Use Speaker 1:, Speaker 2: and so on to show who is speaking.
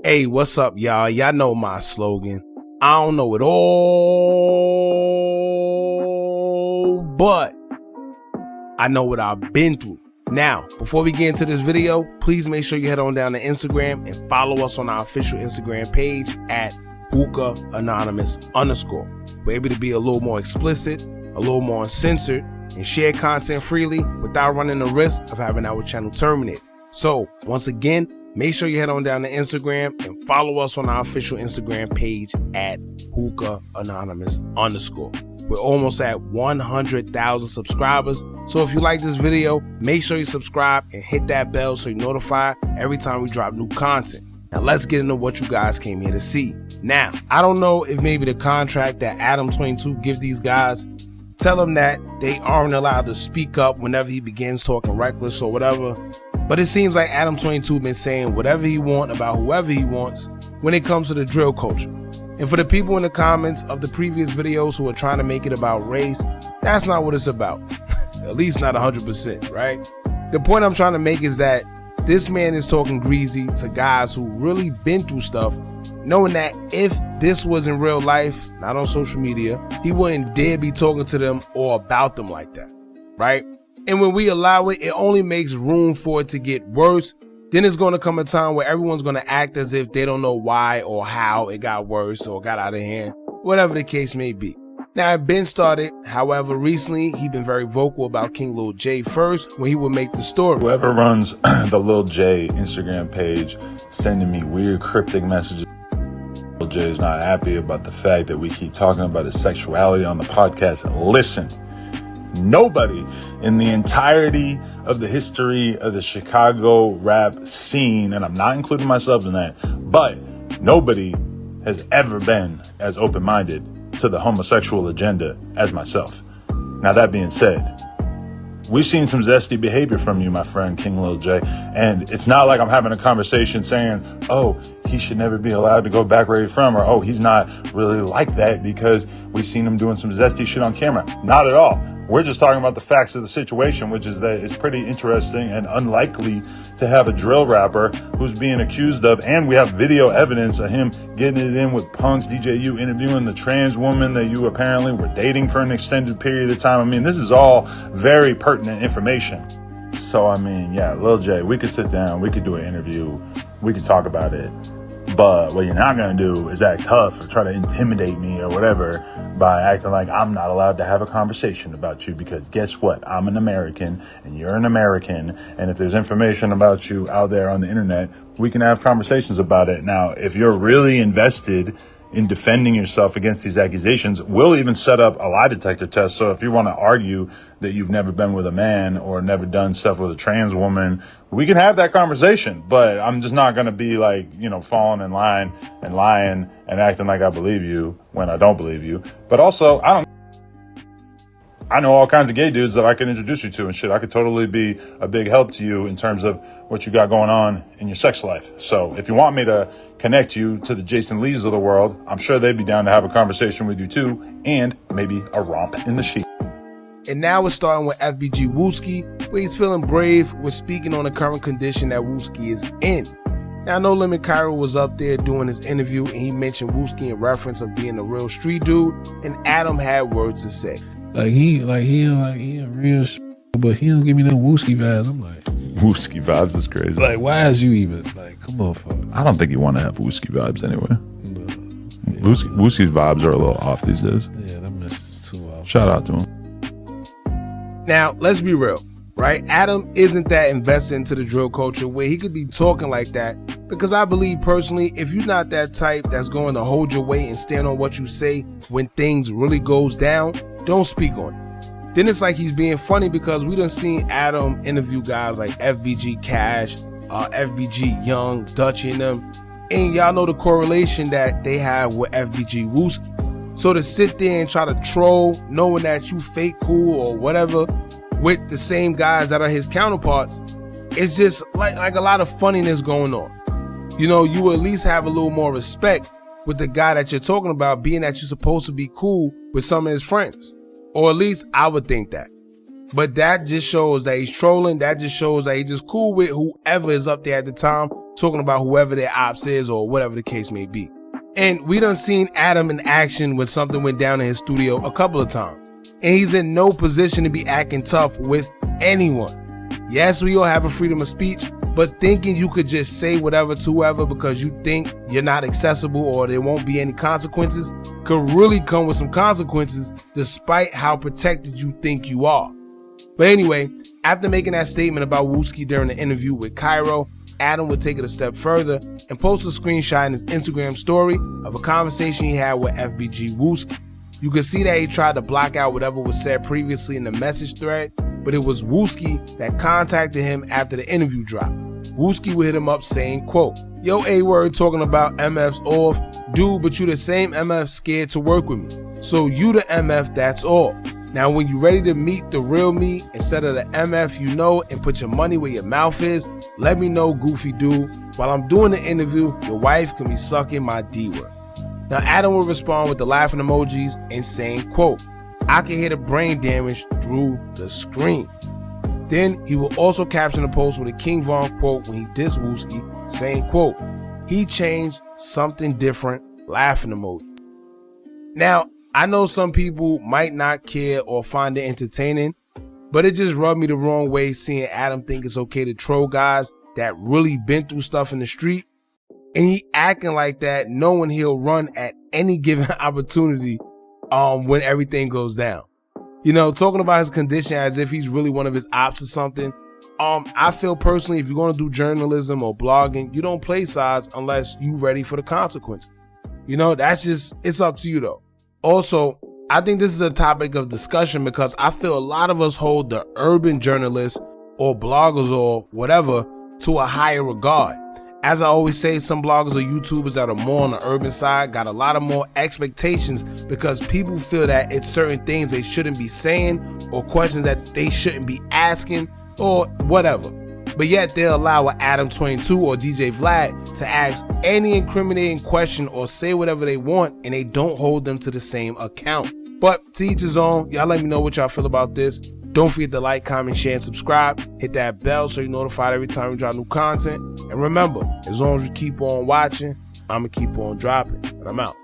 Speaker 1: Hey, what's up, y'all? Y'all know my slogan. I don't know it all, but I know what I've been through. Now, before we get into this video, please make sure you head on down to Instagram and follow us on our official Instagram page at Hookah Anonymous _. We're able to be a little more explicit, a little more uncensored, and share content freely without running the risk of having our channel terminated. So, once again, make sure you head on down to Instagram and follow us on our official Instagram page at Hookah Anonymous _. We're almost at 100,000 subscribers. So if you like this video, make sure you subscribe and hit that bell so you're notified every time we drop new content. Now let's get into what you guys came here to see. Now, I don't know if maybe the contract that Adam22 give these guys tell them that they aren't allowed to speak up whenever he begins talking reckless or whatever. But it seems like Adam22 been saying whatever he wants about whoever he wants when it comes to the drill culture. And for the people in the comments of the previous videos who are trying to make it about race, that's not what it's about. At least not 100%, right? The point I'm trying to make is that this man is talking greasy to guys who really been through stuff, knowing that if this was in real life, not on social media, he wouldn't dare be talking to them or about them like that, right? And when we allow it, it only makes room for it to get worse. Then it's going to come a time where everyone's going to act as if they don't know why or how it got worse or got out of hand, whatever the case may be. Now, it been started. However, recently, he's been very vocal about King Lil J first when he would make the story.
Speaker 2: Whoever runs the Lil J Instagram page sending me weird cryptic messages. Lil J is not happy about the fact that we keep talking about his sexuality on the podcast. Listen. Nobody in the entirety of the history of the Chicago rap scene, and I'm not including myself in that, but nobody has ever been as open-minded to the homosexual agenda as myself. Now, that being said, we've seen some zesty behavior from you, my friend, King Lil J, and it's not like I'm having a conversation saying, oh, he should never be allowed to go back where he's from, or oh, he's not really like that because we've seen him doing some zesty shit on camera. Not at all. We're just talking about the facts of the situation, which is that it's pretty interesting and unlikely to have a drill rapper who's being accused of, and we have video evidence of him getting it in with Punk's DJU interviewing the trans woman that you apparently were dating for an extended period of time. I mean, this is all very pertinent information. So, I mean, yeah, Lil J, we could sit down, we could do an interview, we could talk about it. But what you're not going to do is act tough or try to intimidate me or whatever by acting like I'm not allowed to have a conversation about you, because guess what? I'm an American and you're an American. And if there's information about you out there on the internet, we can have conversations about it. Now, if you're really invested in defending yourself against these accusations, we'll even set up a lie detector test. So if you want to argue that you've never been with a man or never done stuff with a trans woman, we can have that conversation. But I'm just not going to be like, you know, falling in line and lying and acting like I believe you when I don't believe you. But also, I know all kinds of gay dudes that I can introduce you to and shit. I could totally be a big help to you in terms of what you got going on in your sex life. So if you want me to connect you to the Jason Lees of the world, I'm sure they'd be down to have a conversation with you too, and maybe a romp in the sheet.
Speaker 1: And now we're starting with FBG Wooski, where he's feeling brave with speaking on the current condition that Wooski is in. Now, I know Lemon Cairo was up there doing his interview and he mentioned Wooski in reference of being a real street dude, and Adam had words to say.
Speaker 3: He a real but he don't give me no Wooski vibes. I'm like,
Speaker 2: Wooski vibes is crazy.
Speaker 3: Like, why is you even, like, come on, fuck.
Speaker 2: I don't think you want to have Wooski vibes anyway.
Speaker 3: No, yeah,
Speaker 2: Wooski's vibes are a little off these days.
Speaker 3: Yeah, them is too off.
Speaker 2: Shout out to him.
Speaker 1: Now, let's be real, right? Adam isn't that invested into the drill culture where he could be talking like that, because I believe personally, if you're not that type that's going to hold your weight and stand on what you say when things really goes down, don't speak on it. Then it's like he's being funny because we done seen Adam interview guys like FBG Cash, FBG Young, Dutchy and them, and y'all know the correlation that they have with FBG Wooski. So to sit there and try to troll knowing that you fake cool or whatever with the same guys that are his counterparts, it's just like a lot of funniness going on. You know, you at least have a little more respect with the guy that you're talking about, being that you're supposed to be cool with some of his friends. Or at least I would think that. But that just shows that he's trolling. That just shows that he's just cool with whoever is up there at the time talking about whoever their ops is or whatever the case may be. And we done seen Adam in action when something went down in his studio a couple of times. And he's in no position to be acting tough with anyone. Yes, we all have a freedom of speech, but thinking you could just say whatever to whoever because you think you're not accessible or there won't be any consequences could really come with some consequences despite how protected you think you are. But anyway, after making that statement about Wooski during the interview with Cairo, Adam would take it a step further and post a screenshot in his Instagram story of a conversation he had with FBG Wooski. You can see that he tried to block out whatever was said previously in the message thread, but it was Wooski that contacted him after the interview dropped. Wooski would hit him up saying, quote, "Yo, A-Word talking about MF's off. Dude, but you the same MF scared to work with me. So you the MF that's off. Now when you ready to meet the real me instead of the MF you know and put your money where your mouth is, let me know, goofy dude. While I'm doing the interview, your wife can be sucking my D-word." Now Adam would respond with the laughing emojis and saying, quote, "I can hear the brain damage through the screen." Then he will also caption the post with a King Von quote when he dissed Wooski, saying, quote, "He changed something different," laughing emoji. Now, I know some people might not care or find it entertaining, but it just rubbed me the wrong way seeing Adam think it's okay to troll guys that really been through stuff in the street, and he acting like that knowing he'll run at any given opportunity when everything goes down. You know, talking about his condition as if he's really one of his ops or something. I feel personally, if you're going to do journalism or blogging, you don't play sides unless you ready for the consequences. You know, that's just, it's up to you though. Also, I think this is a topic of discussion because I feel a lot of us hold the urban journalists or bloggers or whatever to a higher regard. As I always say, some bloggers or YouTubers that are more on the urban side got a lot of more expectations because people feel that it's certain things they shouldn't be saying or questions that they shouldn't be asking or whatever. But yet they'll allow an Adam 22 or DJ Vlad to ask any incriminating question or say whatever they want and they don't hold them to the same account. But to each his own. Y'all let me know what y'all feel about this. Don't forget to like, comment, share, and subscribe. Hit that bell so you're notified every time we drop new content. And remember, as long as you keep on watching, I'm going to keep on dropping. And I'm out.